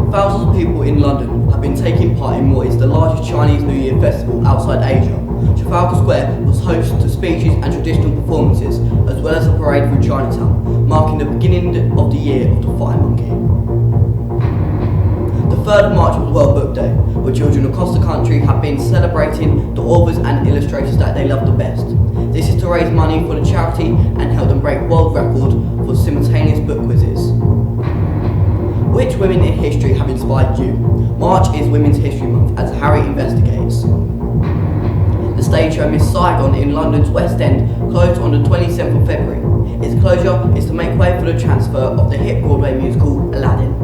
Thousands of people in London have been taking part in what is the largest Chinese New Year festival outside Asia. Trafalgar Square was host to speeches and traditional performances, as well as a parade through Chinatown, marking the beginning of the year of the Fire Monkey. The 3rd of March was World Book Day, where children across the country have been celebrating the authors and illustrators that they love the best. This is to raise money for the charity and help them break world record for simultaneous book quizzes. Which women in history have inspired you? March is Women's History Month as Harry investigates. The stage show Miss Saigon in London's West End closed on the 27th of February. Its closure is to make way for the transfer of the hit Broadway musical Aladdin.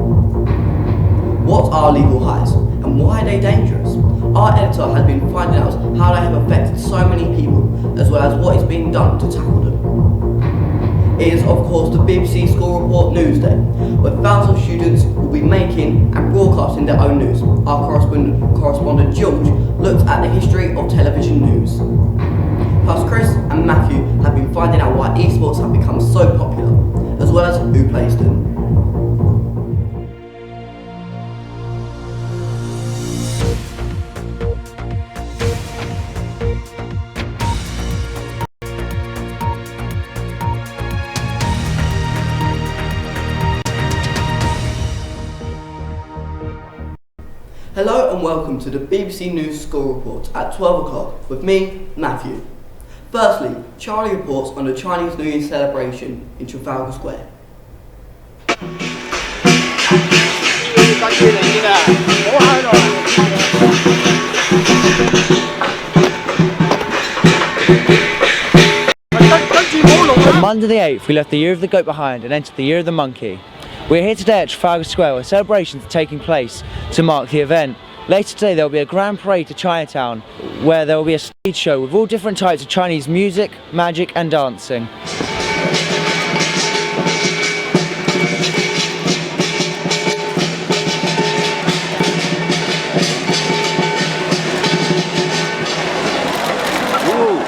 What are legal highs and why are they dangerous? Our editor has been finding out how they have affected so many people, as well as what is being done to tackle them. It is of course the BBC School Report Newsday, where thousands of students will be making and broadcasting their own news. Our correspondent George looked at the history of television news. Plus Chris and Matthew have been finding out why esports have become so popular, as well as who plays them. Hello and welcome to the BBC News School Report at 12 o'clock with me, Matthew. Firstly, Charlie reports on the Chinese New Year celebration in Trafalgar Square. On Monday the 8th, we left the Year of the Goat behind and entered the Year of the Monkey. We're here today at Trafalgar Square where celebrations are taking place to mark the event. Later today there will be a grand parade to Chinatown where there will be a stage show with all different types of Chinese music, magic and dancing. Ooh.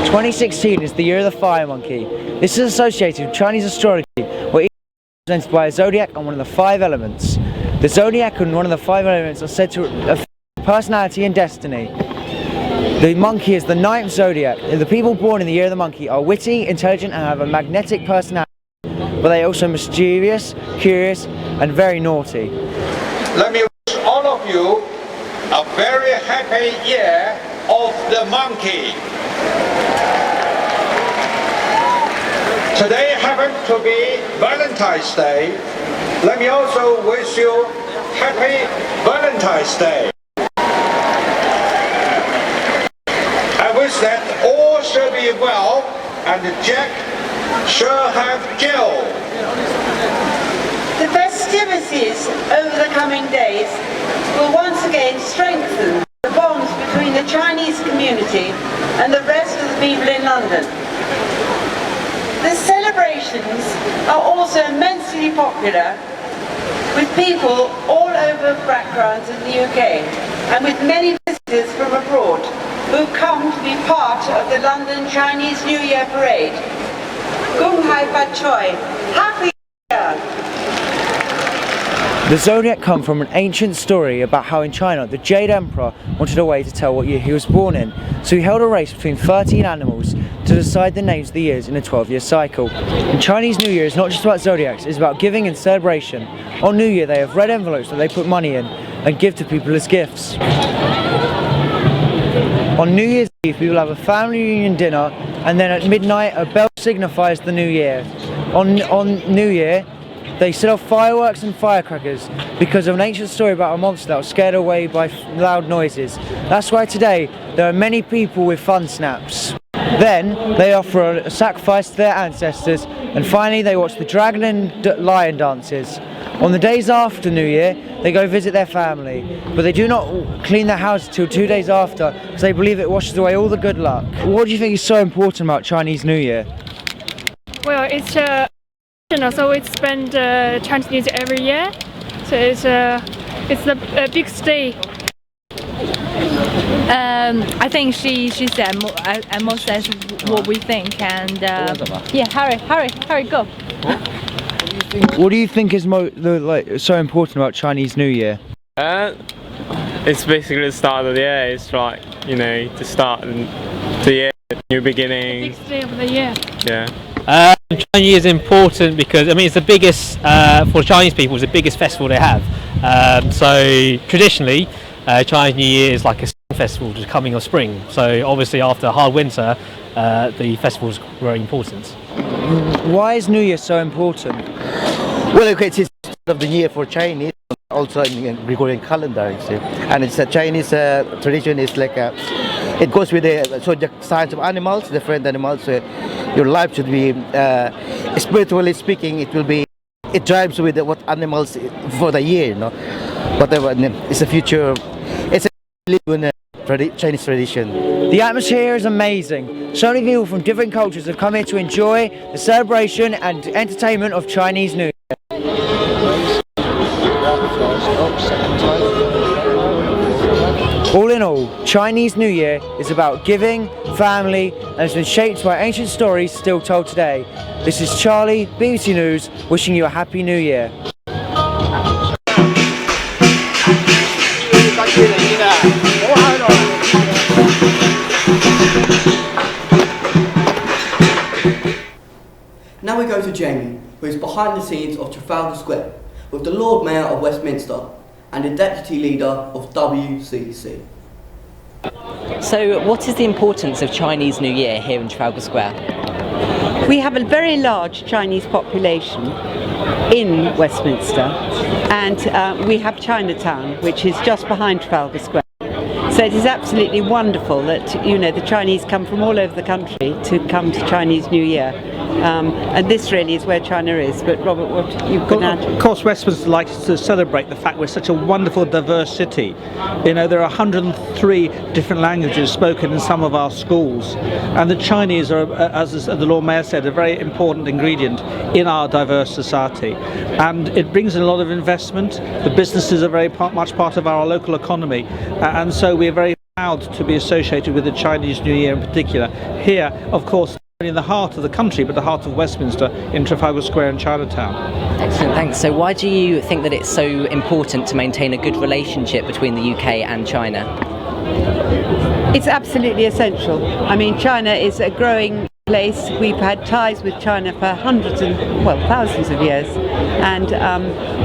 2016 is the Year of the Fire Monkey. This is associated with Chinese astrology, where represented by a zodiac and one of the 5 elements. The zodiac and one of the 5 elements are said to affect personality and destiny. The monkey is the 9th zodiac. The people born in the Year of the Monkey are witty, intelligent and have a magnetic personality, but they are also mischievous, curious and very naughty. Let me wish all of you a very happy Year of the Monkey. Today happens to be Valentine's Day. Let me also wish you happy Valentine's Day. I wish that all shall be well and Jack shall have Jill. The festivities over the coming days will once again strengthen the bonds between the Chinese community and the rest of the people in London. The celebrations are also immensely popular with people all over backgrounds in the UK and with many visitors from abroad who come to be part of the London Chinese New Year Parade. Gung Hai Bat Choi, Happy Year! The zodiac comes from an ancient story about how in China the Jade Emperor wanted a way to tell what year he was born in, so he held a race between 13 animals to decide the names of the years in a 12-year cycle. And Chinese New Year is not just about zodiacs, it's about giving and celebration. On New Year they have red envelopes that they put money in and give to people as gifts. On New Year's Eve people have a family reunion dinner, and then at midnight a bell signifies the new year. On New Year they set off fireworks and firecrackers because of an ancient story about a monster that was scared away by loud noises. That's why today there are many people with fun snaps. Then they offer a sacrifice to their ancestors, and finally they watch the dragon and lion dances. On the days after New Year, they go visit their family, but they do not clean their house until 2 days after, because they believe it washes away all the good luck. What do you think is so important about Chinese New Year? Well, it's so we spend Chinese New Year every year, so it's the big day. I think she said most says what we think, and yeah, Harry, go. What do you think is so important about Chinese New Year? It's basically the start of the year. It's like, you know, to start the year, new beginning. The big day of the year. Yeah. Chinese New Year is important because, I mean, it's the biggest, for Chinese people, it's the biggest festival they have. So traditionally, Chinese New Year is like a festival to coming of spring. So obviously after a hard winter, the festival is very important. Why is New Year so important? Well, okay, it's the start of the year for Chinese, also in Gregorian calendar, you see. And it's a Chinese tradition. Is like it goes with the science of animals, different animals. Your life should be, spiritually speaking, it drives with what animals for the year, you know. Whatever, it's a future. It's a Chinese tradition. The atmosphere here is amazing. So many people from different cultures have come here to enjoy the celebration and entertainment of Chinese New Year. All in all, Chinese New Year is about giving, family, and has been shaped by ancient stories still told today. This is Charlie, BBC News, wishing you a happy New Year. Now we go to Jamie, who is behind the scenes of Trafalgar Square, with the Lord Mayor of Westminster and the Deputy Leader of WCC. So what is the importance of Chinese New Year here in Trafalgar Square? We have a very large Chinese population in Westminster, and we have Chinatown, which is just behind Trafalgar Square. So it is absolutely wonderful that, you know, the Chinese come from all over the country to come to Chinese New Year. And this really is where China is. But Robert, what you can add? Of course, Westminster likes to celebrate the fact we're such a wonderful, diverse city. You know, there are 103 different languages spoken in some of our schools, and the Chinese are, as the Lord Mayor said, a very important ingredient in our diverse society. And it brings in a lot of investment. The businesses are very much part of our local economy, and so we're very proud to be associated with the Chinese New Year in particular. Here, of course, in the heart of the country, but the heart of Westminster, in Trafalgar Square and Chinatown. Excellent, thanks. So why do you think that it's so important to maintain a good relationship between the UK and China? It's absolutely essential. I mean, China is a growing place. We've had ties with China for hundreds and, well, thousands of years. And,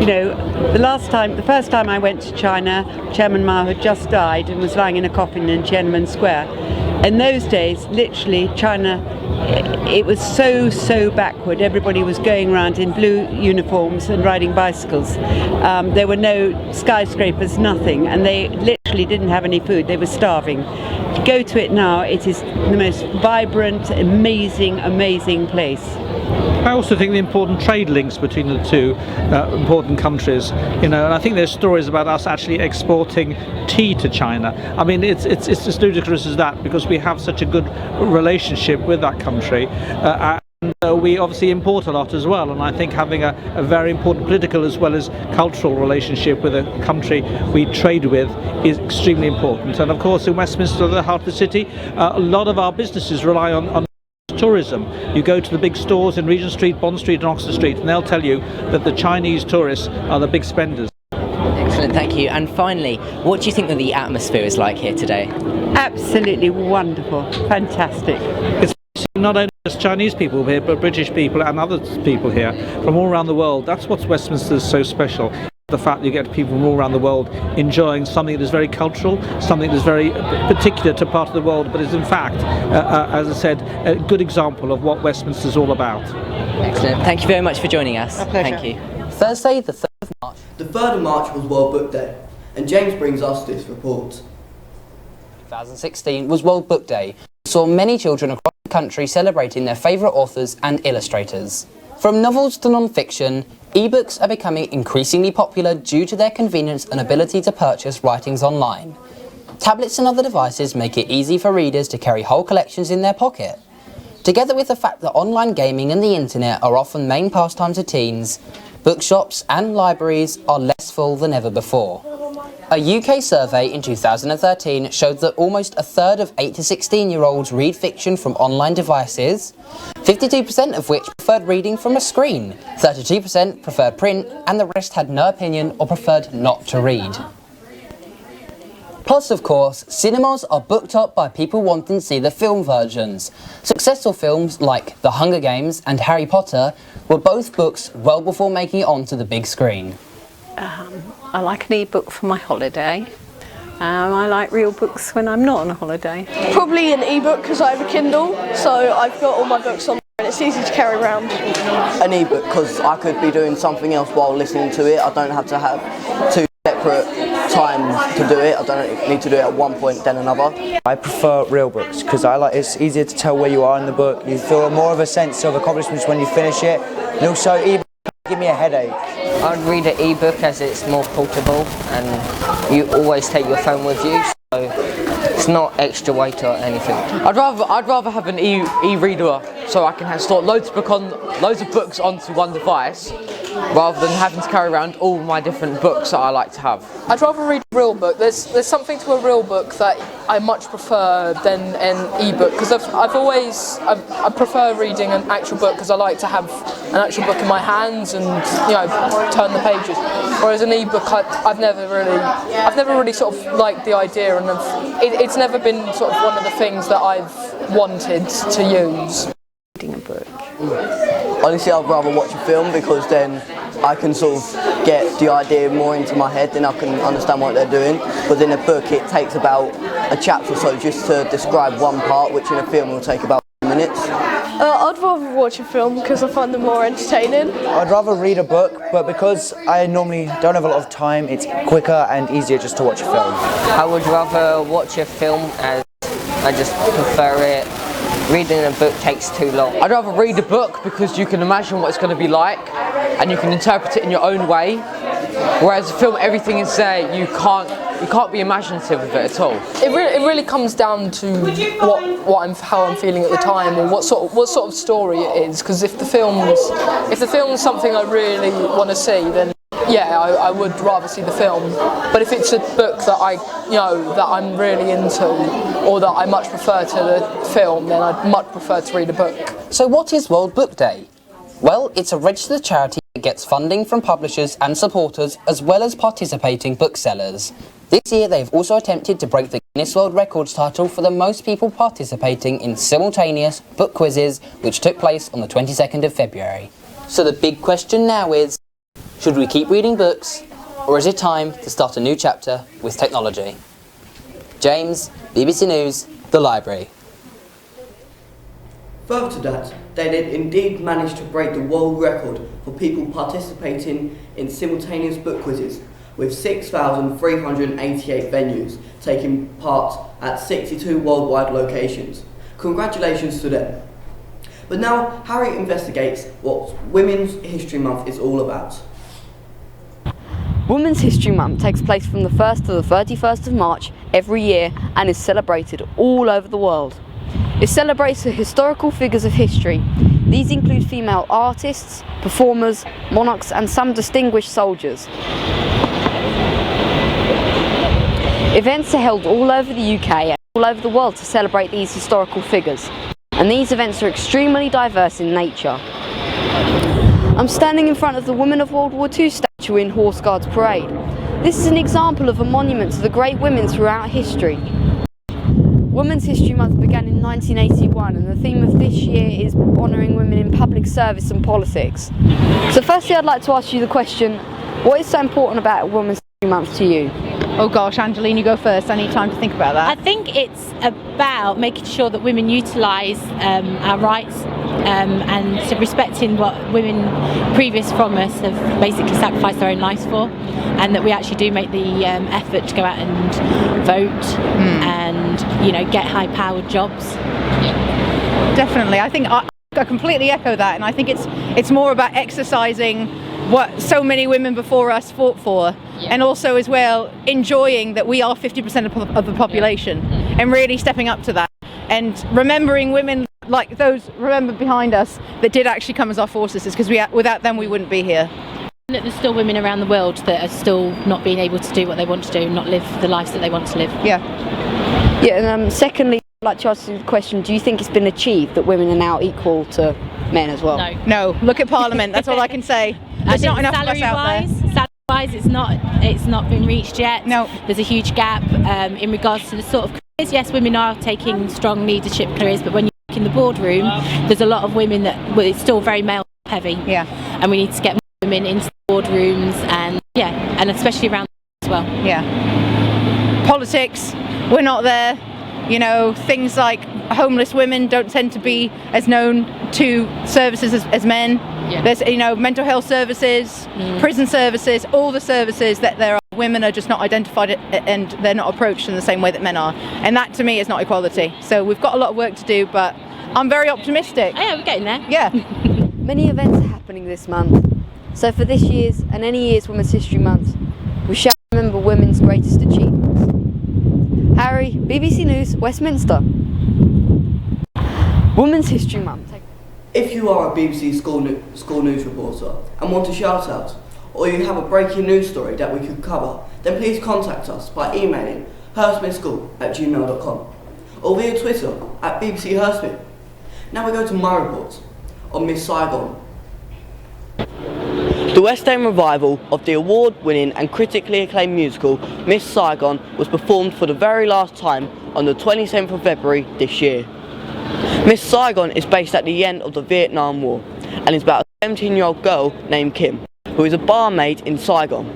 you know, the first time I went to China, Chairman Mao had just died and was lying in a coffin in Tiananmen Square. In those days, literally, China, it was so backward. Everybody was going around in blue uniforms and riding bicycles. There were no skyscrapers, nothing, and they literally didn't have any food. They were starving. To go to it now, it is the most vibrant, amazing place. I also think the important trade links between the two important countries, you know, and I think there's stories about us actually exporting tea to China. I mean, it's as ludicrous as that, because we have such a good relationship with that country. And we obviously import a lot as well, and I think having a very important political as well as cultural relationship with a country we trade with is extremely important. And of course, in Westminster, the heart of the city, a lot of our businesses rely on tourism. You go to the big stores in Regent Street, Bond Street and Oxford Street, and they'll tell you that the Chinese tourists are the big spenders. Excellent, thank you. And finally, what do you think that the atmosphere is like here today? Absolutely wonderful, fantastic. It's not only just Chinese people here, but British people and other people here from all around the world. That's what Westminster is so special. The fact that you get people from all around the world enjoying something that is very cultural, something that is very particular to part of the world, but is in fact, as I said, a good example of what Westminster is all about. Excellent. Thank you very much for joining us. A pleasure. Thank you. Thursday, the 3rd of March. The 3rd of March was World Book Day, and James brings us this report. 2016 was World Book Day. We saw many children across the country celebrating their favourite authors and illustrators. From novels to non-fiction, ebooks are becoming increasingly popular due to their convenience and ability to purchase writings online. Tablets and other devices make it easy for readers to carry whole collections in their pocket. Together with the fact that online gaming and the internet are often main pastimes of teens, bookshops and libraries are less full than ever before. A UK survey in 2013 showed that almost a third of 8 to 16-year-olds read fiction from online devices, 52% of which preferred reading from a screen, 32% preferred print, and the rest had no opinion or preferred not to read. Plus, of course, cinemas are booked up by people wanting to see the film versions. Successful films like The Hunger Games and Harry Potter were both books well before making it onto the big screen. I like an e-book for my holiday. I like real books when I'm not on a holiday. Probably an e-book because I have a Kindle, so I've got all my books on there and it's easy to carry around. An e-book because I could be doing something else while listening to it. I don't have to have two separate times to do it. I don't need to do it at one point then another. I prefer real books because it's easier to tell where you are in the book. You feel more of a sense of accomplishments when you finish it, and also e-books give me a headache. I'd read an e-book as it's more portable and you always take your phone with you, so it's not extra weight or anything. I'd rather have an e-reader so I can store loads of books onto one device rather than having to carry around all my different books that I like to have. I'd rather read a real book. There's something to a real book that I much prefer than an e-book because I prefer reading an actual book because I like to have an actual book in my hands and turn the pages. Whereas an e-book, I've never really sort of liked the idea, and it's never been sort of one of the things that I've wanted to use. Reading a book. Honestly, I'd rather watch a film because then I can sort of get the idea more into my head and I can understand what they're doing. But in a book it takes about a chapter or so just to describe one part, which in a film will take about 2 minutes. I'd rather watch a film because I find them more entertaining. I'd rather read a book, but because I normally don't have a lot of time, it's quicker and easier just to watch a film. I would rather watch a film as I just prefer it. Reading a book takes too long. I'd rather read a book because you can imagine what it's going to be like and you can interpret it in your own way. Whereas a film, everything is there, you can't be imaginative of it at all. It really comes down to how I'm feeling at the time, or what sort of story it is. Because if the film's something I really want to see, then yeah, I would rather see the film. But if it's a book that that I'm really into, or that I much prefer to the film, then I'd much prefer to read a book. So what is World Book Day? Well, it's a registered charity that gets funding from publishers and supporters as well as participating booksellers. This year they've also attempted to break the Guinness World Records title for the most people participating in simultaneous book quizzes, which took place on the 22nd of February. So the big question now is, should we keep reading books, or is it time to start a new chapter with technology? James, BBC News, The Library. Further to that, they did indeed manage to break the world record for people participating in simultaneous book quizzes, with 6,388 venues taking part at 62 worldwide locations. Congratulations to them. But now, Harry investigates what Women's History Month is all about. Women's History Month takes place from the 1st to the 31st of March every year and is celebrated all over the world. It celebrates the historical figures of history. These include female artists, performers, monarchs and some distinguished soldiers. Events are held all over the UK and all over the world to celebrate these historical figures, and these events are extremely diverse in nature. I'm standing in front of the Women of World War II statue in Horse Guards Parade. This is an example of a monument to the great women throughout history. Women's History Month began in 1981 and the theme of this year is honouring women in public service and politics. So firstly I'd like to ask you the question, what is so important about Women's History Month to you? Oh gosh, Angeline, you go first. I need time to think about that. I think it's about making sure that women utilise our rights and respecting what women previous from us have basically sacrificed their own lives for, and that we actually do make the effort to go out and vote and get high-powered jobs. Definitely. I think I completely echo that, and I think it's more about exercising what so many women before us fought for, and also as well enjoying that we are 50% of the population, and really stepping up to that, and remembering women like those behind us that did actually come as our forces, because without them we wouldn't be here. There's still women around the world that are still not being able to do what they want to do, not live the lives that they want to live. And secondly, I'd like to ask you the question, do you think it's been achieved that women are now equal to men as well? No. Look at Parliament, that's all I can say. There's not enough of us out there. Salary-wise, it's not been reached yet. No. There's a huge gap in regards to the sort of careers. Yes, women are taking strong leadership careers, but when you look in the boardroom, there's a lot of women it's still very male heavy. And we need to get more women into the boardrooms, and especially around as well. Politics, we're not there. You know, things like homeless women don't tend to be as known to services as men. There's, mental health services, prison services, all the services that there are, women are just not identified and they're not approached in the same way that men are. And that to me is not equality. So we've got a lot of work to do, but I'm very optimistic. Yeah, we're getting there. Many events are happening this month. So for this year's and any year's Women's History Month, we shall remember women's greatest achievements. Harry, BBC News, Westminster. Women's History Month. If you are a BBC school news reporter and want a shout out, or you have a breaking news story that we could cover, then please contact us by emailing hurstmereschool@gmail.com or via Twitter @BBC Hurstmere. Now we go to my report on Miss Saigon. The West End revival of the award-winning and critically acclaimed musical Miss Saigon was performed for the very last time on the 27th of February this year. Miss Saigon is based at the end of the Vietnam War and is about a 17-year-old girl named Kim, who is a barmaid in Saigon.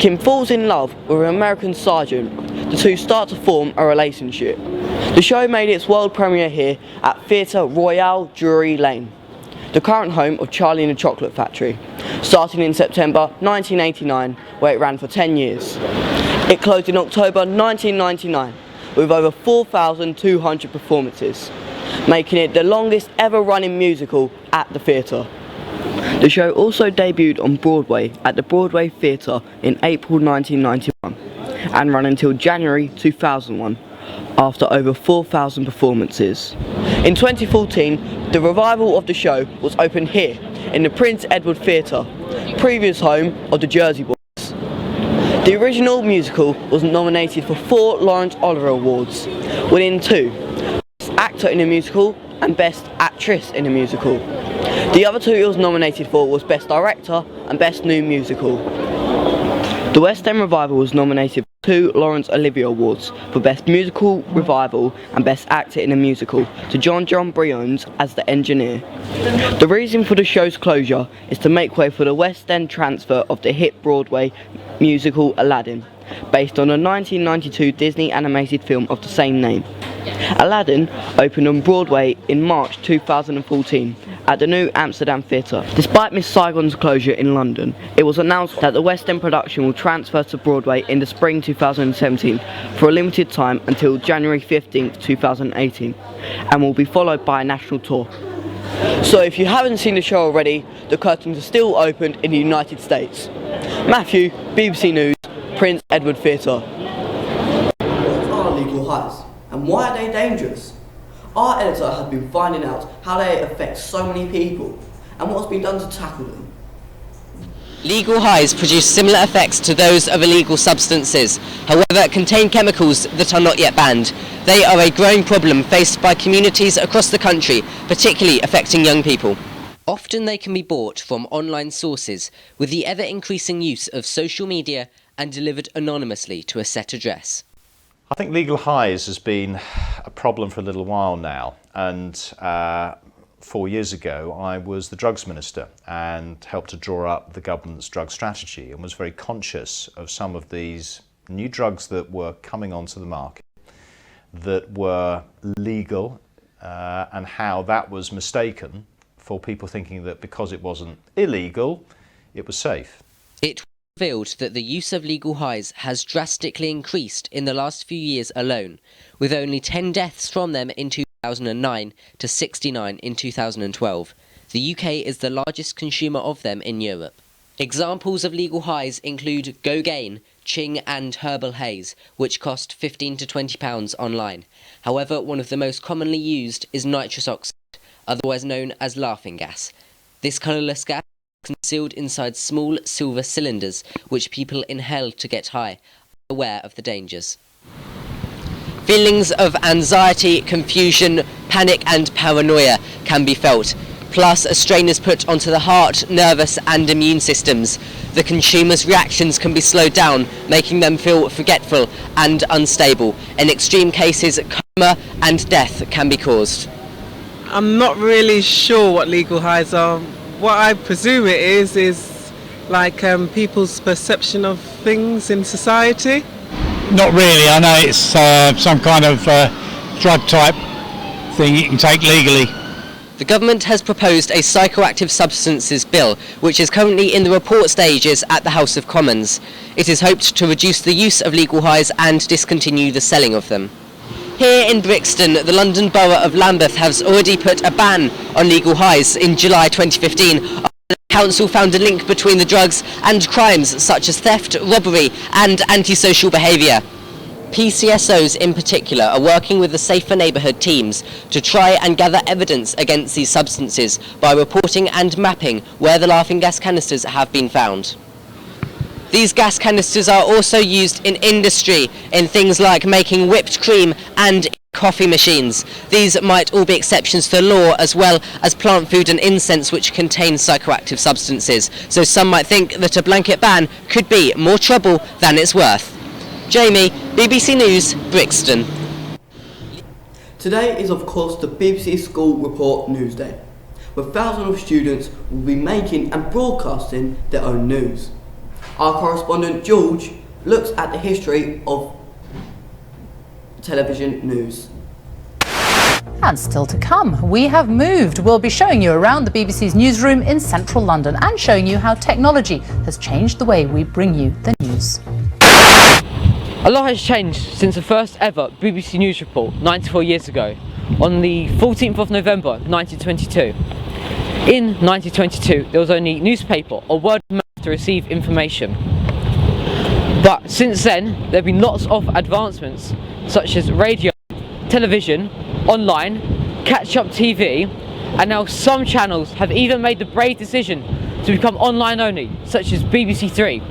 Kim falls in love with an American sergeant. The two start to form a relationship. The show made its world premiere here at Theatre Royal Drury Lane, the current home of Charlie and the Chocolate Factory, starting in September 1989, where it ran for 10 years. It closed in October 1999 with over 4,200 performances, making it the longest ever running musical at the theatre. The show also debuted on Broadway at the Broadway Theatre in April 1991 and ran until January 2001, after over 4,000 performances. In 2014, the revival of the show was opened here in the Prince Edward Theatre, previous home of the Jersey Boys. The original musical was nominated for 4 Laurence Olivier Awards, winning 2, Best Actor in a Musical and Best Actress in a Musical. The other 2 it was nominated for was Best Director and Best New Musical. The West End revival was nominated for 2 Laurence Olivier Awards for Best Musical Revival and Best Actor in a Musical to John Briones as the engineer. The reason for the show's closure is to make way for the West End transfer of the hit Broadway musical Aladdin, based on a 1992 Disney animated film of the same name. Aladdin opened on Broadway in March 2014 at the New Amsterdam Theatre. Despite Miss Saigon's closure in London, it was announced that the West End production will transfer to Broadway in the spring 2017 for a limited time until January 15th, 2018, and will be followed by a national tour. So if you haven't seen the show already, the curtains are still opened in the United States. Matthew, BBC News, Prince Edward Theatre. What are legal highs and why are they dangerous? Our editor has been finding out how they affect so many people and what's been done to tackle them. Legal highs produce similar effects to those of illegal substances, however contain chemicals that are not yet banned. They are a growing problem faced by communities across the country, particularly affecting young people. Often they can be bought from online sources, with the ever-increasing use of social media and delivered anonymously to a set address. I think legal highs has been a problem for a little while now, and 4 years ago I was the drugs minister and helped to draw up the government's drug strategy and was very conscious of some of these new drugs that were coming onto the market that were legal and how that was mistaken for people thinking that because it wasn't illegal it was safe. It revealed that the use of legal highs has drastically increased in the last few years alone, with only 10 deaths from them in 2009 to 69 in 2012. The UK is the largest consumer of them in Europe. Examples of legal highs include Go Gain, Ching and Herbal Haze, which cost £15 to £20 online. However, one of the most commonly used is nitrous oxide, otherwise known as laughing gas. This colourless gas is concealed inside small silver cylinders, which people inhale to get high, unaware of the dangers. Feelings of anxiety, confusion, panic and paranoia can be felt. Plus, a strain is put onto the heart, nervous and immune systems. The consumer's reactions can be slowed down, making them feel forgetful and unstable. In extreme cases, coma and death can be caused. I'm not really sure what legal highs are. What I presume it is like people's perception of things in society. Not really. I know it's some kind of drug type thing you can take legally. The government has proposed a psychoactive substances bill, which is currently in the report stages at the House of Commons. It is hoped to reduce the use of legal highs and discontinue the selling of them. Here in Brixton, the London Borough of Lambeth has already put a ban on legal highs in July 2015. The council found a link between the drugs and crimes such as theft, robbery and antisocial behaviour. PCSOs in particular are working with the Safer Neighbourhood teams to try and gather evidence against these substances by reporting and mapping where the laughing gas canisters have been found. These gas canisters are also used in industry in things like making whipped cream and coffee machines. These might all be exceptions to the law, as well as plant food and incense which contain psychoactive substances. So some might think that a blanket ban could be more trouble than it's worth. Jamie, BBC News, Brixton. Today is of course the BBC School Report News Day, where thousands of students will be making and broadcasting their own news. Our correspondent George looks at the history of television news. And still to come, we have moved. We'll be showing you around the BBC's newsroom in central London and showing you how technology has changed the way we bring you the news. A lot has changed since the first ever BBC News report 94 years ago, on the 14th of November 1922. In 1922, there was only newspaper or word of mouth to receive information. But since then, there have been lots of advancements, such as radio, television, online, catch-up TV, and now some channels have even made the brave decision to become online only, such as BBC Three.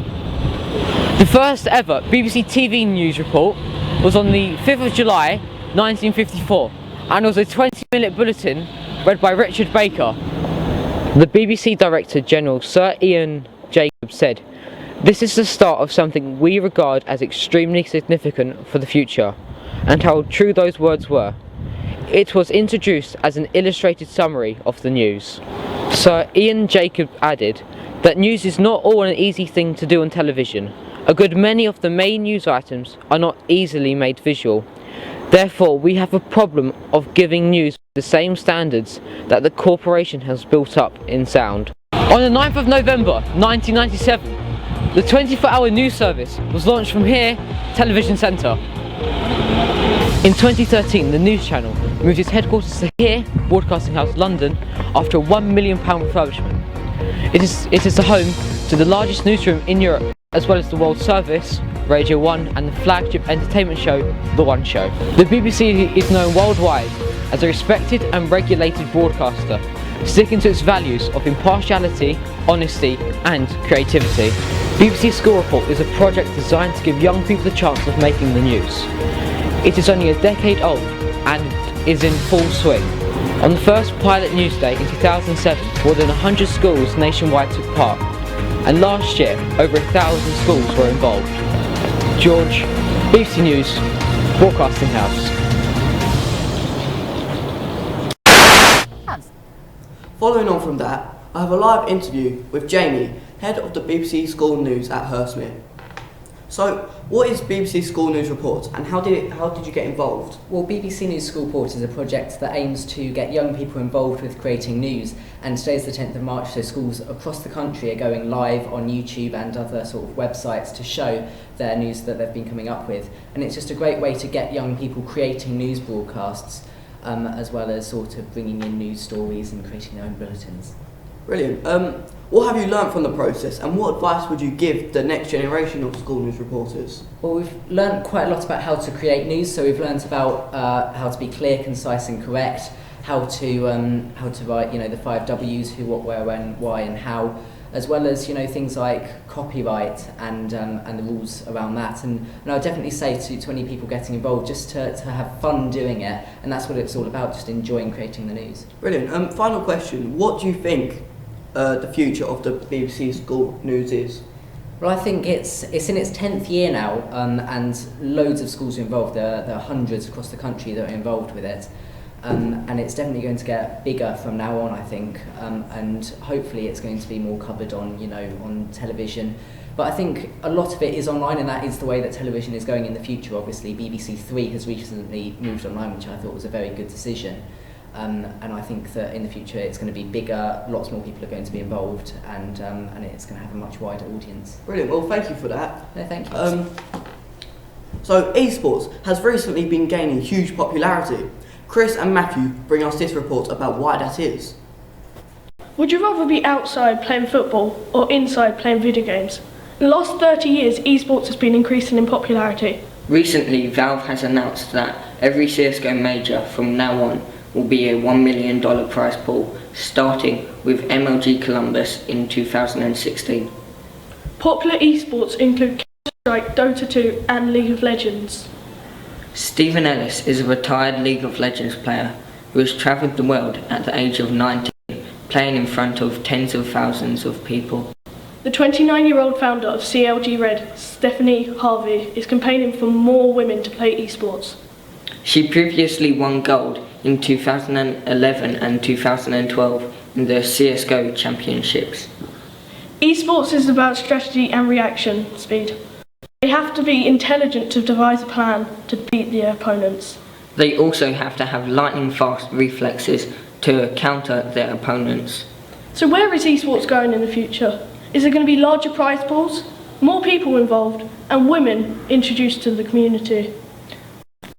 The first ever BBC TV news report was on the 5th of July 1954 and was a 20-minute bulletin read by Richard Baker. The BBC Director General Sir Ian Jacobs said, "This is the start of something we regard as extremely significant for the future," and how true those words were. It was introduced as an illustrated summary of the news. Sir Ian Jacobs added that news is not all an easy thing to do on television. A good many of the main news items are not easily made visual. Therefore, we have a problem of giving news the same standards that the corporation has built up in sound. On the 9th of November 1997, the 24-hour news service was launched from here, Television Centre. In 2013, the news channel moved its headquarters to here, Broadcasting House, London, after a £1 million refurbishment. It is the home to the largest newsroom in Europe, as well as the World Service, Radio 1 and the flagship entertainment show, The One Show. The BBC is known worldwide as a respected and regulated broadcaster, sticking to its values of impartiality, honesty and creativity. BBC School Report is a project designed to give young people the chance of making the news. It is only a decade old and is in full swing. On the first pilot news day in 2007, more than 100 schools nationwide took part, and last year over 1,000 schools were involved. George, BBC News, Broadcasting House. Following on from that, I have a live interview with Jamie, head of the BBC School News at Hurstmere. So, what is BBC School News Report and how did you get involved? Well, BBC News School Report is a project that aims to get young people involved with creating news, and today's the 10th of March, so schools across the country are going live on YouTube and other sort of websites to show their news that they've been coming up with, and it's just a great way to get young people creating news broadcasts. as well as sort of bringing in news stories and creating their own bulletins. Brilliant. What have you learnt from the process, and what advice would you give the next generation of school news reporters? Well, we've learnt quite a lot about how to create news. So we've learnt about how to be clear, concise, and correct. How to write, the 5 W's: who, what, where, when, why, and how, as well as things like copyright and the rules around that. And I would definitely say to any people getting involved, just to have fun doing it, and that's what it's all about, just enjoying creating the news. Brilliant. Final question: what do you think the future of the BBC School News is? Well, I think it's in its 10th year now, and loads of schools are involved. There are hundreds across the country that are involved with it. And it's definitely going to get bigger from now on, I think, and hopefully it's going to be more covered on television. But I think a lot of it is online, and that is the way that television is going in the future. Obviously, BBC 3 has recently moved online, which I thought was a very good decision. And I think that in the future it's going to be bigger, lots more people are going to be involved, and it's going to have a much wider audience. Brilliant. Well, thank you for that. No, thank you. So, esports has recently been gaining huge popularity. Chris and Matthew bring us this report about why that is. Would you rather be outside playing football or inside playing video games? In the last 30 years, esports has been increasing in popularity. Recently, Valve has announced that every CSGO major from now on will be a $1 million prize pool, starting with MLG Columbus in 2016. Popular esports include Counter-Strike, Dota 2 and League of Legends. Stephen Ellis is a retired League of Legends player who has travelled the world at the age of 19, playing in front of tens of thousands of people. The 29-year-old founder of CLG Red, Stephanie Harvey, is campaigning for more women to play esports. She previously won gold in 2011 and 2012 in the CSGO championships. Esports is about strategy and reaction speed. They have to be intelligent to devise a plan to beat their opponents. They also have to have lightning-fast reflexes to counter their opponents. So where is esports going in the future? Is it going to be larger prize pools, more people involved, and women introduced to the community?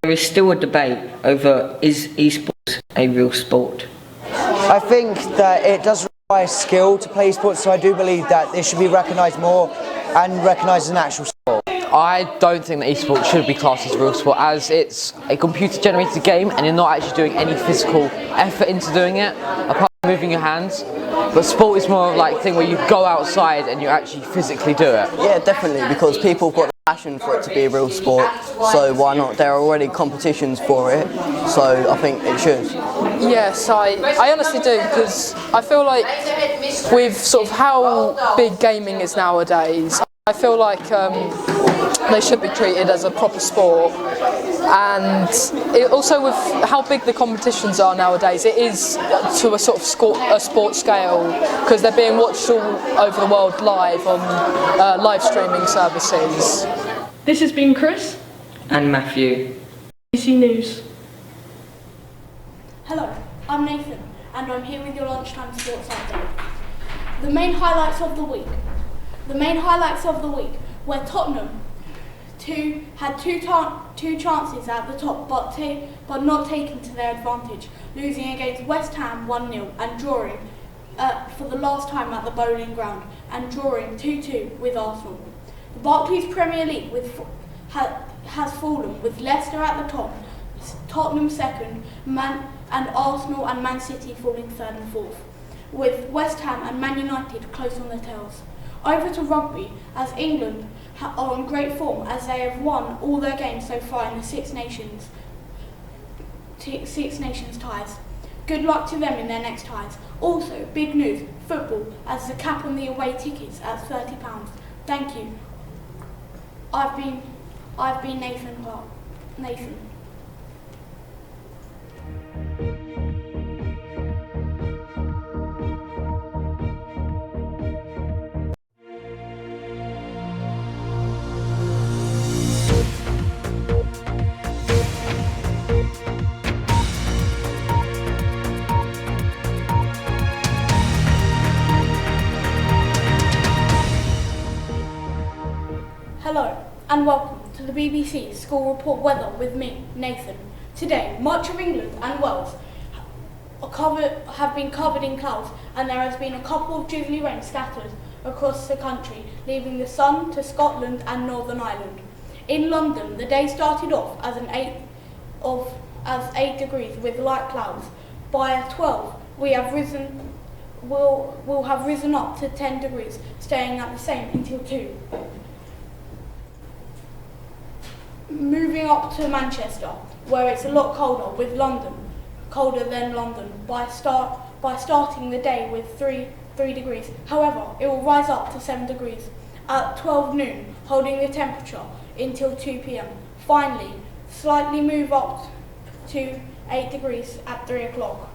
There is still a debate over is esports a real sport. I think that it does require skill to play esports, so I do believe that it should be recognised more and recognised as an actual sport. I don't think that esports should be classed as a real sport, as it's a computer-generated game and you're not actually doing any physical effort into doing it, apart from moving your hands. But sport is more of like a thing where you go outside and you actually physically do it. Yeah, definitely, because people have got the passion for it to be a real sport, so why not? There are already competitions for it, so I think it should. Yes, I honestly do, because I feel like with sort of how big gaming is nowadays, I feel like they should be treated as a proper sport. And also with how big the competitions are nowadays, it is to a sort of sport scale, because they're being watched all over the world live on live streaming services. This has been Chris and Matthew. BBC News. Hello, I'm Nathan, and I'm here with your lunchtime sports update. The main highlights of the week. Where Tottenham had two chances at the top, but not taken to their advantage, losing against West Ham 1-0 and drawing for the last time at the Bowling Ground, and drawing 2-2 with Arsenal. The Barclays Premier League has fallen, with Leicester at the top, Tottenham second, and Arsenal and Man City falling third and fourth, with West Ham and Man United close on their tails. Over to rugby, as England are on great form, as they have won all their games so far in the Six Nations ties. Good luck to them in their next ties. Also, big news, football, as the cap on the away tickets at £30. Thank you. I've been Nathan Clark. Nathan. Hello and welcome to the BBC School Report Weather with me, Nathan. Today, much of England and Wales have been covered in clouds, and there has been a couple of drizzly rain scattered across the country, leaving the sun to Scotland and Northern Ireland. In London, the day started off as 8 degrees with light clouds. By 12, we'll have risen up to 10 degrees, staying at the same until 2. Moving up to Manchester, where it's a lot colder than London, by starting the day with 3 degrees. However, it will rise up to 7 degrees at 12 noon, holding the temperature until 2 p.m. Finally, slightly move up to 8 degrees at 3 o'clock.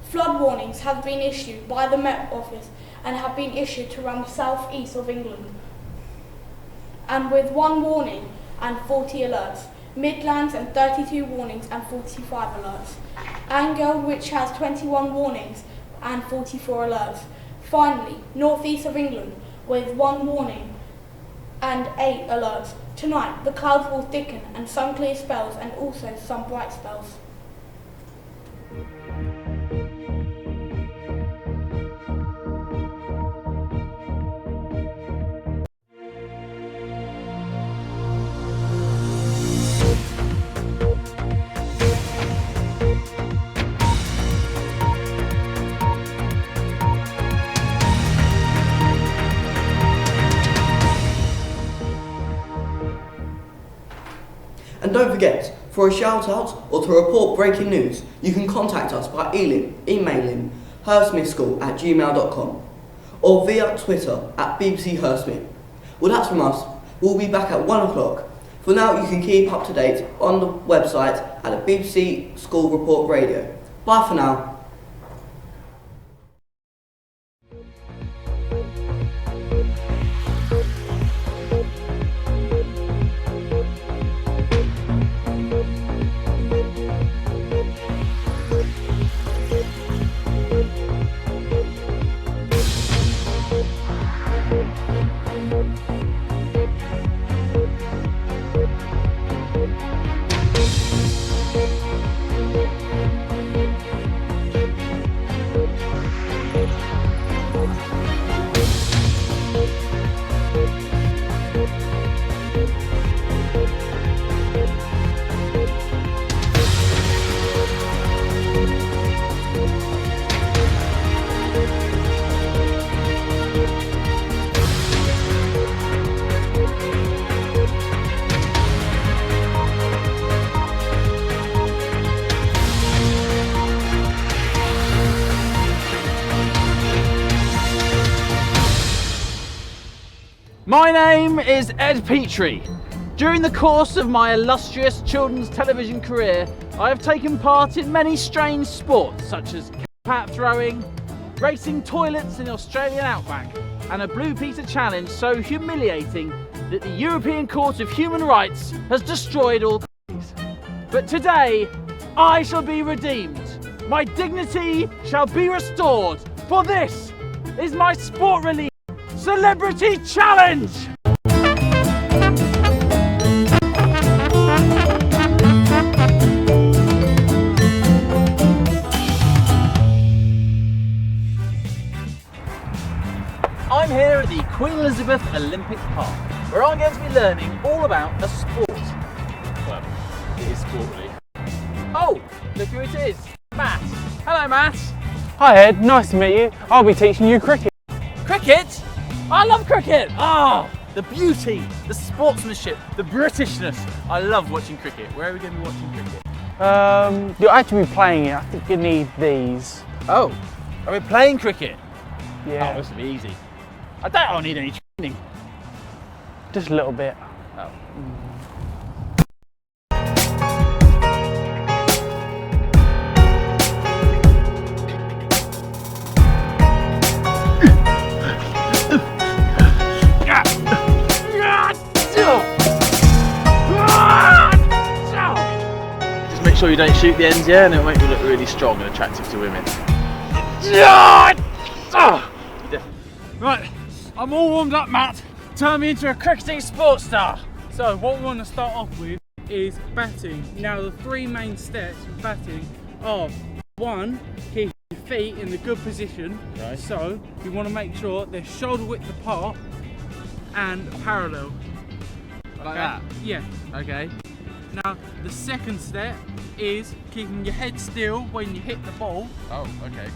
Flood warnings have been issued by the Met Office and have been issued to around the south-east of England, and with 1 warning and 40 alerts. Midlands and 32 warnings and 45 alerts. Angle, which has 21 warnings and 44 alerts. Finally, northeast of England with 1 warning and 8 alerts. Tonight, the clouds will thicken and some clear spells and also some bright spells. And don't forget, for a shout out or to report breaking news, you can contact us by emailing Hurstmere School at gmail.com or via Twitter at BBC Hurstmere. Well, that's from us. We'll be back at 1 o'clock. For now, you can keep up to date on the website at the BBC School Report Radio. Bye for now. My name is Ed Petrie. During the course of my illustrious children's television career, I have taken part in many strange sports such as hat throwing, racing toilets in the Australian outback, and a Blue Peter challenge so humiliating that the European Court of Human Rights has destroyed all these. But today, I shall be redeemed. My dignity shall be restored, for this is my sport release. Celebrity Challenge! I'm here at the Queen Elizabeth Olympic Park, where I'm going to be learning all about a sport. Well, it is sport really. Oh, look who it is, Matt. Hello, Matt. Hi Ed, nice to meet you. I'll be teaching you cricket. Cricket? I love cricket! Ah, the beauty, the sportsmanship, the Britishness. I love watching cricket. Where are we going to be watching cricket? You'll actually be playing it. I think you need these. Oh, are we playing cricket? Yeah. Oh, this will be easy. I don't need any training. Just a little bit. Oh. Just make sure you don't shoot the ends, yeah, and it'll make me look really strong and attractive to women. Right, I'm all warmed up, Matt. Turn me into a cricketing sports star. So what we want to start off with is batting. Now the three main steps for batting are: one, keep your feet in the good position. Right. So you want to make sure they're shoulder width apart and parallel. Like that? Yeah. Okay. Now the second step is keeping your head still when you hit the ball. Oh, okay.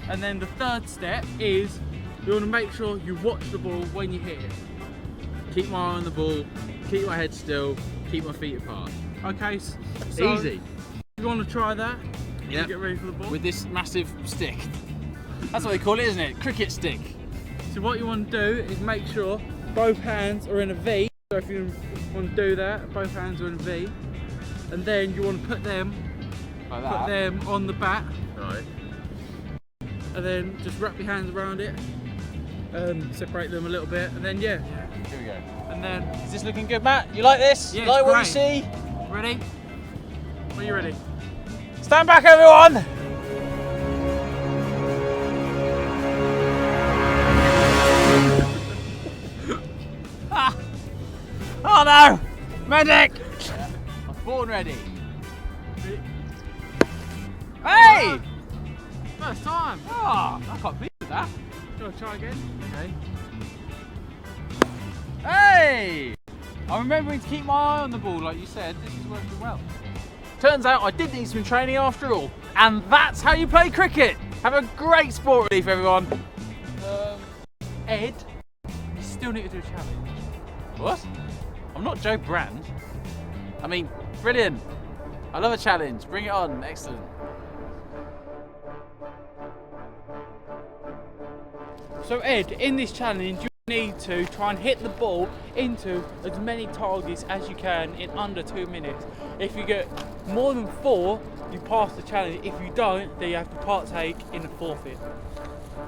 And then the third step is you want to make sure you watch the ball when you hit it. Keep my eye on the ball, keep my head still, keep my feet apart. Okay, so Easy. You want to try that? Yeah. Get ready for the ball. With this massive stick. That's what they call it, isn't it? Cricket stick. So what you want to do is make sure both hands are in a V. So if you want to do that, both hands are in a V. And then you want to put them Like that? Put them on the bat. Right. And then just wrap your hands around it. Separate them a little bit. And then, yeah. Here we go. And then... Is this looking good, Matt? You like this? Yeah, You like it's what great. you see? Ready? Are you ready? Stand back, everyone! Ah. Oh no! Medic! Yeah. I'm born ready. Hey! First time! Oh, I can't believe that. Do you want to try again? Okay. Hey! I'm remembering to keep my eye on the ball, like you said. This is working well. Turns out I did need some training after all. And that's how you play cricket. Have a great sport relief, everyone. Ed, you still need to do a challenge. What? I'm not Joe Brand. I mean, brilliant. I love a challenge. Bring it on. Excellent. So Ed, in this challenge you need to try and hit the ball into as many targets as you can in under 2 minutes. If you get more than 4, you pass the challenge. If you don't, then you have to partake in a forfeit.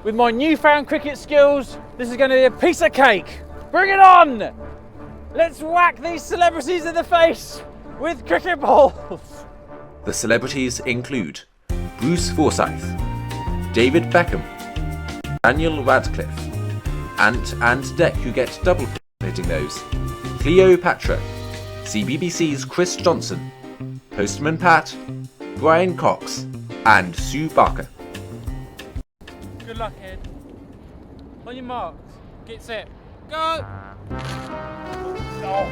With my newfound cricket skills, this is going to be a piece of cake. Bring it on! Let's whack these celebrities in the face with cricket balls. The celebrities include Bruce Forsyth, David Beckham, Daniel Radcliffe, Ant and Dec, who get double hitting those, Cleopatra, CBBC's Chris Johnson, Postman Pat, Brian Cox, and Sue Barker. Good luck, Ed. On your marks, get set, go! Oh.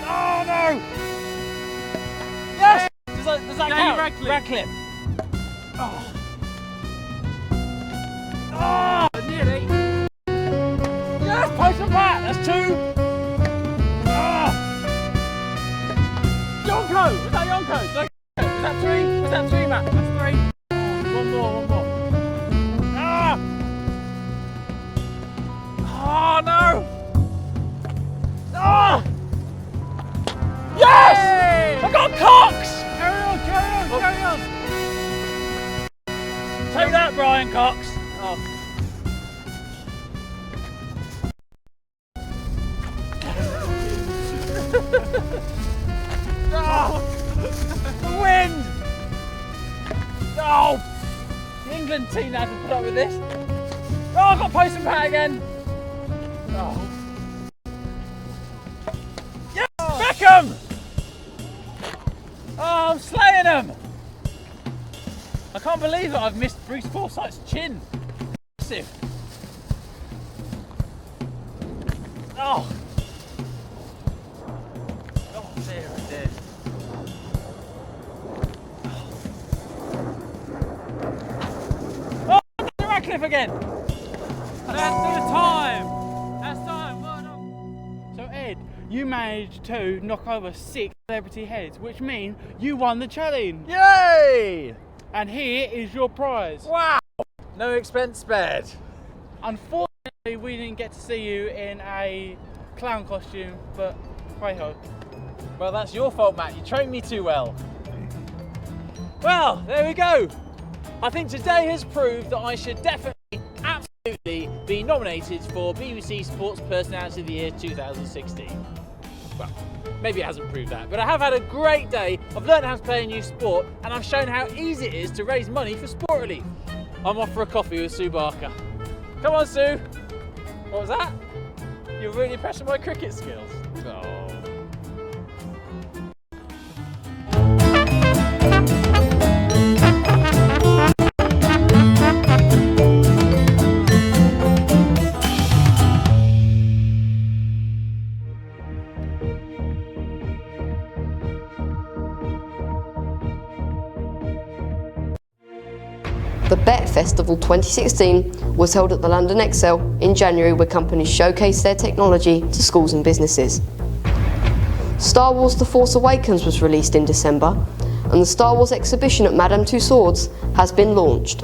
Oh no! Yes! Does that count? Radcliffe. Oh. Oh! Nearly. Yes! Postman Pat! That's 2! Oh. Yonko! Was that Yonko? Was that 3? Was that 3, Matt? That's 3. One more. Ah! Oh no! Ah! Yes! Hey! I got Cox! Carry on. Take that, Brian Cox. Oh. Oh! The wind! Oh! The England team now have to put up with this. Oh, I've got Postman Pat again. Oh. Yes! Beckham! Oh, I'm slaying them! I can't believe that I've missed Bruce Forsyth's chin. Massive. Oh! Oh dear, oh dear. Oh, Radcliffe again! That's time. Well done. So Ed, you managed to knock over 6 celebrity heads, which means you won the challenge. Yay! And here is your prize. Wow! No expense spared. Unfortunately, we didn't get to see you in a clown costume, but hey-ho. Well, that's your fault, Matt. You trained me too well. Well, there we go. I think today has proved that I should definitely, absolutely be nominated for BBC Sports Personality of the Year 2016. Well, maybe it hasn't proved that, but I have had a great day. I've learned how to play a new sport, and I've shown how easy it is to raise money for sport relief. I'm off for a coffee with Sue Barker. Come on, Sue. What was that? You're really impressed with my cricket skills. Oh. The Bet Festival 2016 was held at the London Excel in January, where companies showcased their technology to schools and businesses. Star Wars The Force Awakens was released in December, and the Star Wars exhibition at Madame Tussauds has been launched.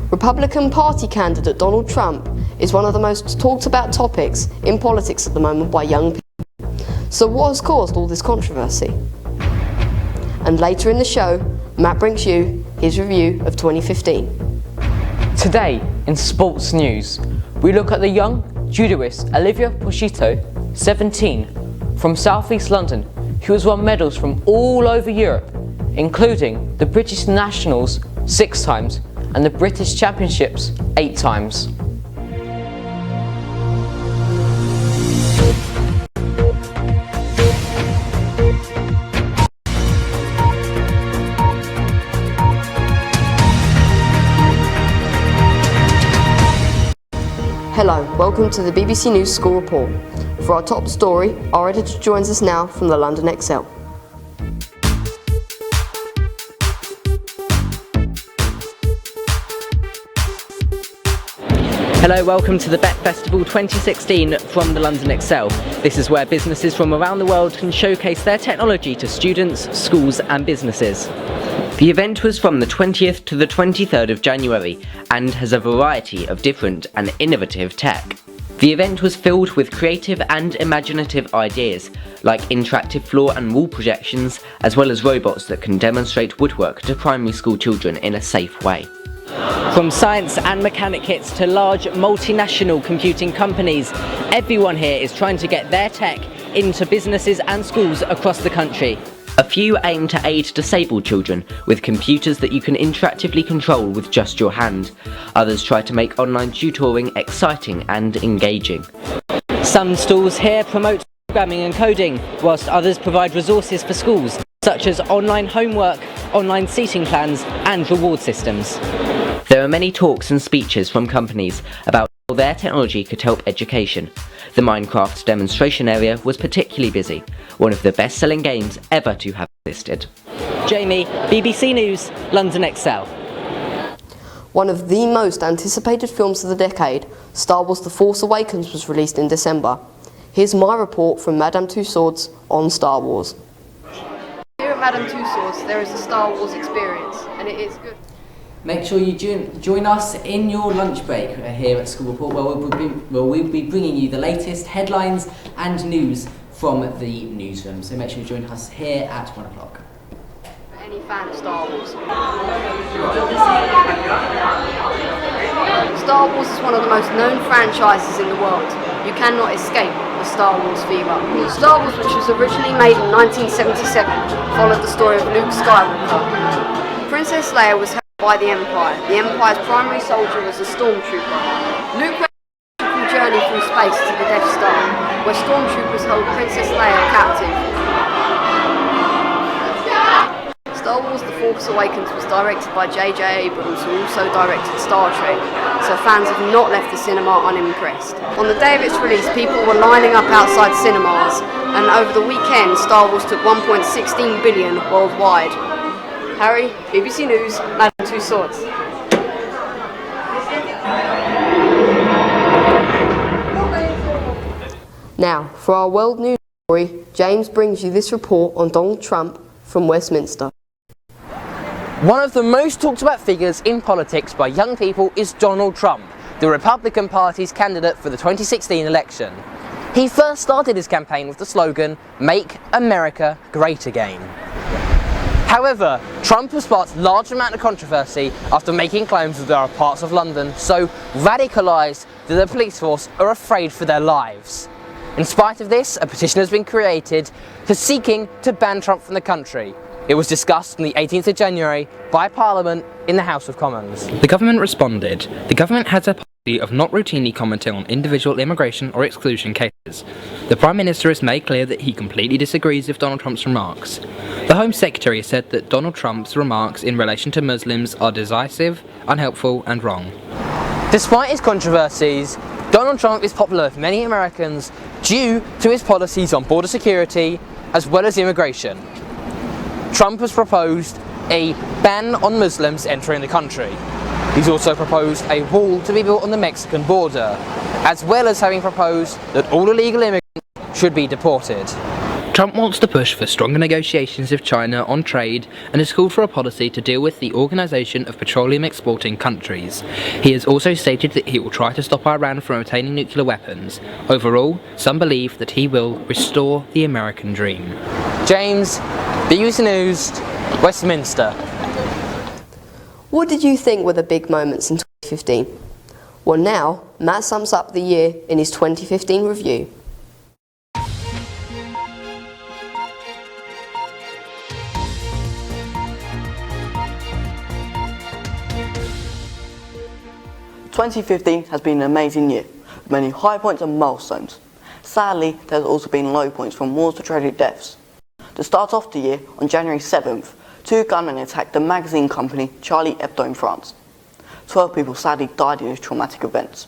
Republican Party candidate Donald Trump is one of the most talked about topics in politics at the moment by young people. So what has caused all this controversy? And later in the show, Matt brings you his review of 2015. Today, in sports news, we look at the young judoist Olivia Pochito, 17, from South East London, who has won medals from all over Europe, including the British Nationals 6 times and the British Championships 8 times. Hello, welcome to the BBC News School Report. For our top story, our editor joins us now from the London Excel. Hello, welcome to the Bet Festival 2016 from the London Excel. This is where businesses from around the world can showcase their technology to students, schools and businesses. The event was from the 20th to the 23rd of January and has a variety of different and innovative tech. The event was filled with creative and imaginative ideas, like interactive floor and wall projections, as well as robots that can demonstrate woodwork to primary school children in a safe way. From science and mechanic kits to large multinational computing companies, everyone here is trying to get their tech into businesses and schools across the country. A few aim to aid disabled children with computers that you can interactively control with just your hand. Others try to make online tutoring exciting and engaging. Some stalls here promote programming and coding, whilst others provide resources for schools, such as online homework, online seating plans and reward systems. There are many talks and speeches from companies about how their technology could help education. The Minecraft demonstration area was particularly busy, one of the best-selling games ever to have existed. Jamie, BBC News, London Excel. One of the most anticipated films of the decade, Star Wars The Force Awakens, was released in December. Here's my report from Madame Tussauds on Star Wars. Here at Madame Tussauds there is a Star Wars experience, and it is good. Make sure you join us in your lunch break here at School Report, where we'll be bringing you the latest headlines and news from the newsroom. So make sure you join us here at 1 o'clock. Any fan of Star Wars? Star Wars is one of the most known franchises in the world. You cannot escape the Star Wars fever. Star Wars, which was originally made in 1977, followed the story of Luke Skywalker. Princess Leia was by the Empire. The Empire's primary soldier was a stormtrooper. Luke went on a journey through space to the Death Star, where stormtroopers held Princess Leia captive. Star Wars The Force Awakens was directed by J.J. Abrams, who also directed Star Trek, so fans have not left the cinema unimpressed. On the day of its release, people were lining up outside cinemas, and over the weekend, Star Wars took 1.16 billion worldwide. Harry, BBC News, Madame Tussauds. Now, for our world news story, James brings you this report on Donald Trump from Westminster. One of the most talked about figures in politics by young people is Donald Trump, the Republican Party's candidate for the 2016 election. He first started his campaign with the slogan, "Make America Great Again." However, Trump has sparked a large amount of controversy after making claims that there are parts of London so radicalised that the police force are afraid for their lives. In spite of this, a petition has been created seeking to ban Trump from the country. It was discussed on the 18th of January by Parliament in the House of Commons. The government responded. The government has a policy of not routinely commenting on individual immigration or exclusion cases. The Prime Minister has made clear that he completely disagrees with Donald Trump's remarks. The Home Secretary has said that Donald Trump's remarks in relation to Muslims are decisive, unhelpful and wrong. Despite his controversies, Donald Trump is popular with many Americans due to his policies on border security as well as immigration. Trump has proposed a ban on Muslims entering the country. He's also proposed a wall to be built on the Mexican border, as well as having proposed that all illegal immigrants should be deported. Trump wants to push for stronger negotiations with China on trade and has called for a policy to deal with the Organisation of Petroleum Exporting Countries. He has also stated that he will try to stop Iran from obtaining nuclear weapons. Overall, some believe that he will restore the American dream. James, BBC News, Westminster. What did you think were the big moments in 2015? Well, now, Matt sums up the year in his 2015 review. "2015 has been an amazing year, with many high points and milestones. Sadly, there has also been low points from wars to tragic deaths. To start off the year, on January 7th, 2 gunmen attacked the magazine company Charlie Hebdo in France. 12 people sadly died in these traumatic events.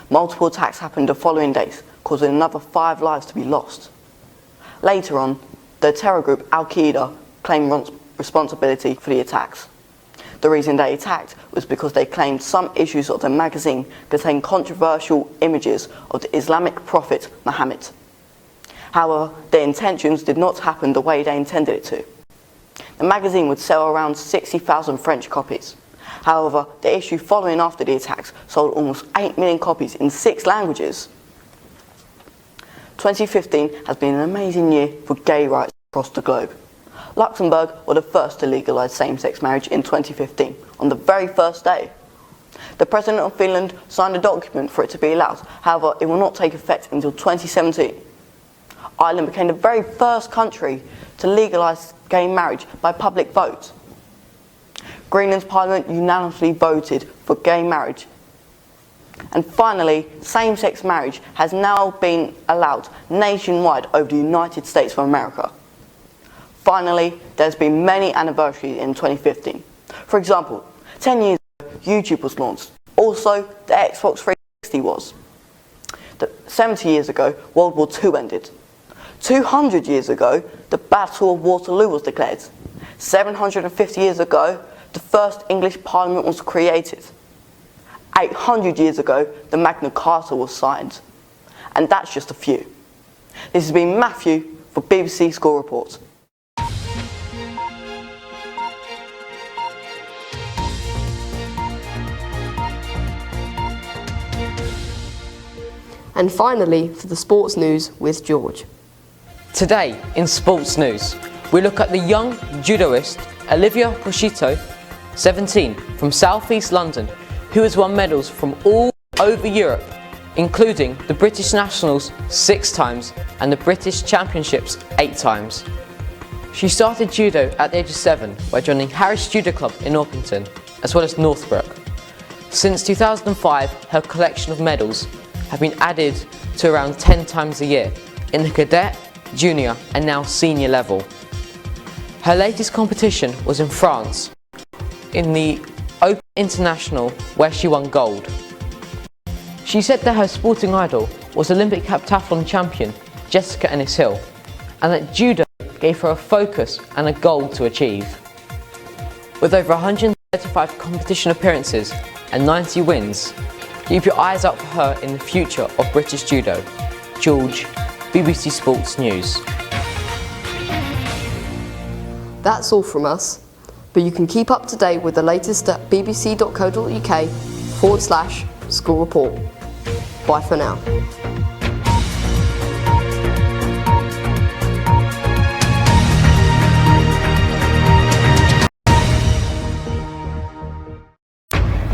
Multiple attacks happened the following days, causing another 5 lives to be lost. Later on, the terror group Al-Qaeda claimed responsibility for the attacks. The reason they attacked was because they claimed some issues of the magazine contained controversial images of the Islamic prophet Muhammad. However, their intentions did not happen the way they intended it to. The magazine would sell around 60,000 French copies. However, the issue following after the attacks sold almost 8 million copies in 6 languages. 2015 has been an amazing year for gay rights across the globe. Luxembourg were the first to legalise same-sex marriage in 2015, on the very first day. The President of Finland signed a document for it to be allowed, however it will not take effect until 2017. Ireland became the very first country to legalise gay marriage by public vote. Greenland's parliament unanimously voted for gay marriage. And finally, same-sex marriage has now been allowed nationwide over the United States of America. Finally, there's been many anniversaries in 2015. For example, 10 years ago, YouTube was launched. Also, the Xbox 360 was. 70 years ago, World War II ended. 200 years ago, the Battle of Waterloo was declared. 750 years ago, the first English Parliament was created. 800 years ago, the Magna Carta was signed. And that's just a few. This has been Matthew for BBC School Report. And finally, for the sports news with George. Today in sports news, we look at the young judoist Olivia Prosciutto, 17, from South East London, who has won medals from all over Europe, including the British Nationals 6 times and the British Championships 8 times. She started judo at the age of 7 by joining Harris Judo Club in Orpington, as well as Northbrook. Since 2005, her collection of medals have been added to around 10 times a year in the cadet, junior and now senior level. Her latest competition was in France, in the Open International, where she won gold. She said that her sporting idol was Olympic heptathlon champion Jessica Ennis-Hill, and that judo gave her a focus and a goal to achieve. With over 135 competition appearances and 90 wins, keep your eyes out for her in the future of British judo. George, BBC Sports News. That's all from us, but you can keep up to date with the latest at bbc.co.uk/school report. Bye for now.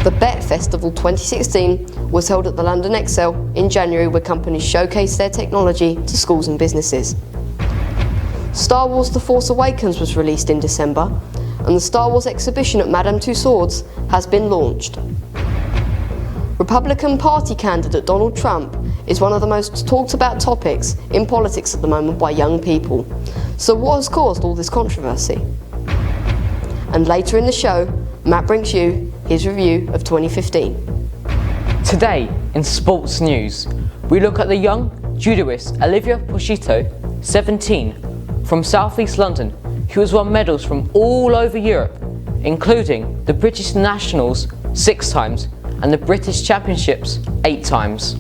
The Bet Festival 2016 was held at the London Excel in January, where companies showcased their technology to schools and businesses. Star Wars The Force Awakens was released in December, and the Star Wars exhibition at Madame Tussauds has been launched. Republican Party candidate Donald Trump is one of the most talked about topics in politics at the moment by young people. So what has caused all this controversy? And later in the show, Matt brings you his review of 2015. Today in sports news, we look at the young judoist Olivia Prosciutto, 17, from South East London, he has won medals from all over Europe, including the British Nationals 6 times and the British Championships 8 times.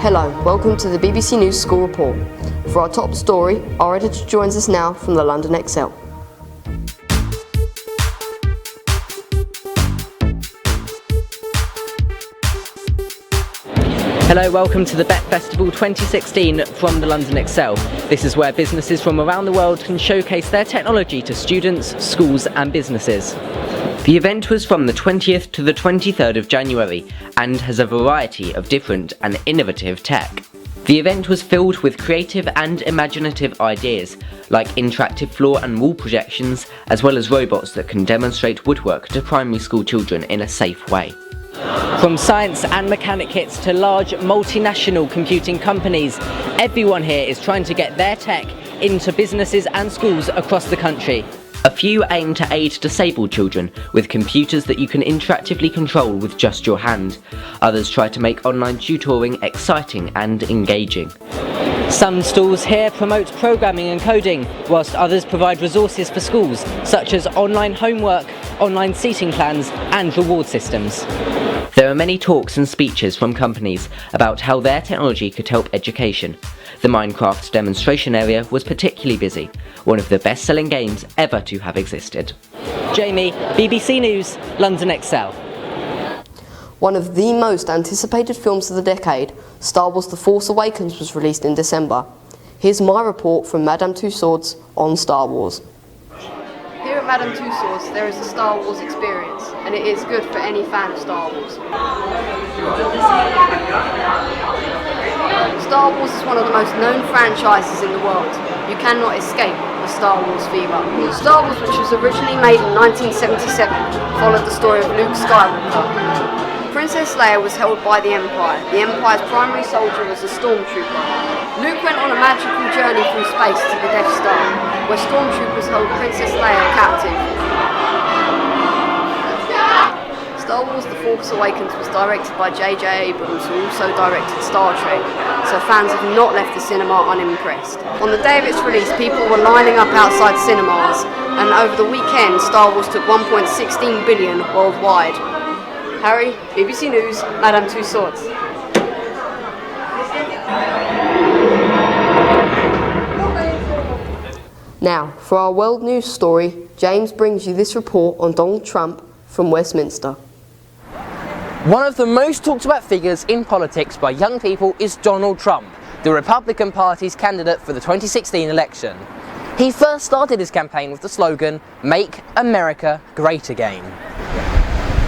Hello, welcome to the BBC News School Report. For our top story, our editor joins us now from the London Excel. Hello, welcome to the Bet Festival 2016 from the London Excel. This is where businesses from around the world can showcase their technology to students, schools and businesses. The event was from the 20th to the 23rd of January and has a variety of different and innovative tech. The event was filled with creative and imaginative ideas, like interactive floor and wall projections, as well as robots that can demonstrate woodwork to primary school children in a safe way. From science and mechanic kits to large multinational computing companies, everyone here is trying to get their tech into businesses and schools across the country. A few aim to aid disabled children with computers that you can interactively control with just your hand. Others try to make online tutoring exciting and engaging. Some stalls here promote programming and coding, whilst others provide resources for schools, such as online homework, online seating plans and reward systems. There are many talks and speeches from companies about how their technology could help education. The Minecraft demonstration area was particularly busy, one of the best-selling games ever to have existed. Jamie, BBC News, London Excel. One of the most anticipated films of the decade, Star Wars The Force Awakens, was released in December. Here's my report from Madame Tussauds on Star Wars. Here at Madame Tussauds there is a Star Wars experience, and it is good for any fan of Star Wars. Star Wars is one of the most known franchises in the world. You cannot escape the Star Wars fever. Star Wars, which was originally made in 1977, followed the story of Luke Skywalker. Princess Leia was held by the Empire. The Empire's primary soldier was a stormtrooper. Luke went on a magical journey through space to the Death Star, where stormtroopers held Princess Leia captive. Star Wars The Force Awakens was directed by J.J. Abrams, who also directed Star Trek, so fans have not left the cinema unimpressed. On the day of its release, people were lining up outside cinemas, and over the weekend, Star Wars took 1.16 billion worldwide. Harry, BBC News, Madame Tussauds. Now, for our world news story, James brings you this report on Donald Trump from Westminster. One of the most talked about figures in politics by young people is Donald Trump, the Republican Party's candidate for the 2016 election. He first started his campaign with the slogan, "Make America Great Again."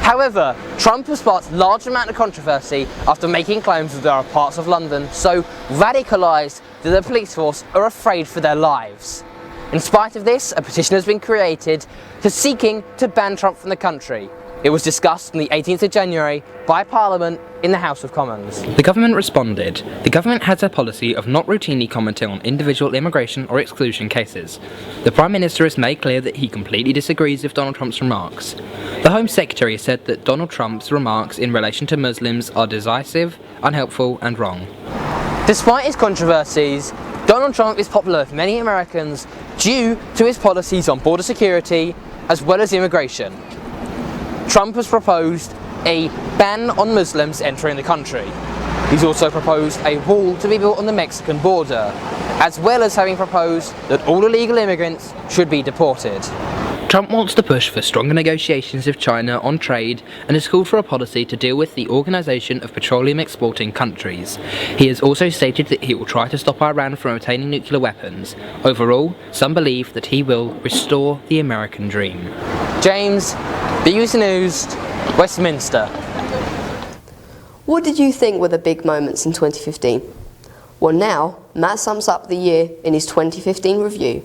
However, Trump has sparked a large amount of controversy after making claims that there are parts of London so radicalised that the police force are afraid for their lives. In spite of this, a petition has been created seeking to ban Trump from the country. It was discussed on the 18th of January by Parliament in the House of Commons. The government responded. The government has a policy of not routinely commenting on individual immigration or exclusion cases. The Prime Minister has made clear that he completely disagrees with Donald Trump's remarks. The Home Secretary said that Donald Trump's remarks in relation to Muslims are decisive, unhelpful and wrong. Despite his controversies, Donald Trump is popular with many Americans due to his policies on border security as well as immigration. Trump has proposed a ban on Muslims entering the country. He's also proposed a wall to be built on the Mexican border, as well as having proposed that all illegal immigrants should be deported. Trump wants to push for stronger negotiations with China on trade and has called for a policy to deal with the Organisation of Petroleum Exporting Countries. He has also stated that he will try to stop Iran from obtaining nuclear weapons. Overall, some believe that he will restore the American dream. James, BBC News, Westminster. What did you think were the big moments in 2015? Well now, Matt sums up the year in his 2015 review.